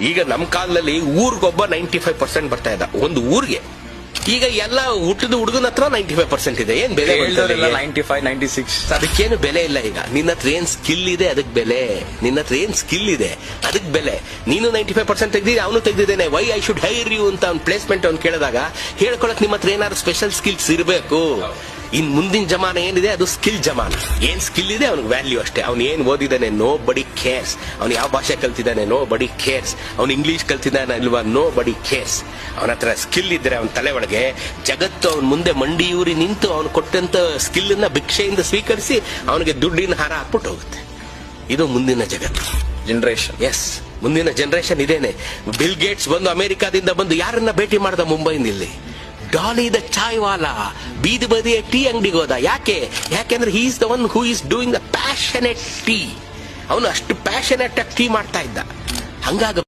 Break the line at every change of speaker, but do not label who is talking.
ಈಗ ನಮ್ಮ ಕಾಲದಲ್ಲಿ ಊರಿಗೊಬ್ಬ 95% ಬರ್ತಾ ಇದ್ದ ಒಂದು ಊರಿಗೆ. ಈಗ ಎಲ್ಲ ಹುಟ್ಟಿದ ಹುಡುಗನ ಹತ್ರ 95% ಇದೆ. ಏನ್ ಬೆಲೆ?
95, 96.
ಅದಕ್ಕೇನು ಬೆಲೆ ಇಲ್ಲ. ಈಗ ನಿನ್ನ ಹತ್ರ ಏನ್ ಸ್ಕಿಲ್ ಇದೆ ಅದಕ್ಕೆ ಬೆಲೆ. ನಿನ್ನ ಹತ್ರ ಏನ್ ಸ್ಕಿಲ್ ಇದೆ ಅದಕ್ಕೆ ಬೆಲೆ. ನೀನು 95% ತೆಗ್ದಿದ್ದೆ, ಅವನು ತೆಗ್ದಿದ್ದೇನೆ, why I should hire you ಅಂತ ಅವ್ನು ಪ್ಲೇಸ್ಮೆಂಟ್ ಅವ್ನು ಕೇಳಿದಾಗ ಹೇಳ್ಕೊಳಕ್ ನಿಮ್ಮ ಹತ್ರ ಏನಾದ್ರು ಸ್ಪೆಷಲ್ ಸ್ಕಿಲ್ಸ್ ಇರಬೇಕು. ಇನ್ ಮುಂದಿನ ಜಮಾನ ಏನಿದೆ ಅದು ಸ್ಕಿಲ್ ಜಮಾನ. ಏನ್ ಸ್ಕಿಲ್ ಇದೆ ಅವ್ನಿಗೆ ವ್ಯಾಲ್ಯೂ ಅಷ್ಟೇ. ಅವ್ನು ಏನ್ ಓದಿದಾನೆ ನೋ ಬಡಿ ಕೇರ್ಸ್. ಅವ್ನು ಯಾವ ಭಾಷೆ ಕಲ್ತಿದ್ದಾನೆ ನೋ ಬಡಿ ಕೇರ್ಸ್. ಅವ್ನು ಇಂಗ್ಲಿಷ್ ಕಲ್ತಿದ್ದಾನೆ ಅಲ್ವಾ ನೋ ಬಡಿ ಕೇರ್ಸ್. ಅವನ ಹತ್ರ ಸ್ಕಿಲ್ ಇದ್ರೆ ಅವನ ತಲೆ ಒಳಗೆ ಜಗತ್ತು ಅವನ ಮುಂದೆ ಮಂಡಿಯೂರಿ ನಿಂತು ಅವನು ಕೊಟ್ಟಂತ ಸ್ಕಿಲ್ ಅನ್ನ ಭಿಕ್ಷೆಯಿಂದ ಸ್ವೀಕರಿಸಿ ಅವನಿಗೆ ದುಡ್ಡಿನ ಹಾರ ಹಾಕ್ಬಿಟ್ಟು ಹೋಗುತ್ತೆ. ಇದು ಮುಂದಿನ ಜಗತ್ತು,
ಜನರೇಷನ್.
ಎಸ್, ಮುಂದಿನ ಜನರೇಷನ್ ಇದೇನೆ. ಬಿಲ್ ಗೇಟ್ಸ್ ಬಂದು ಅಮೆರಿಕಾದಿಂದ ಬಂದು ಯಾರನ್ನ ಭೇಟಿ ಮಾಡ್ದ ಮುಂಬೈನಲ್ಲಿ? ಇಲ್ಲಿ ಡಾಲಿ ದ ಚಾಯ್ ವಾಲಾ ಬೀದಿ ಬದಿಯ ಟೀ ಅಂಗಡಿಗೆ ಹೋದ. ಯಾಕೆಂದ್ರೆ he is the one who is doing the passionate tea. ಅವನು ಅಷ್ಟು ಪ್ಯಾಷನೆಟ್ ಆಗಿ ಟೀ ಮಾಡ್ತಾ ಇದ್ದ. ಹಂಗಾಗ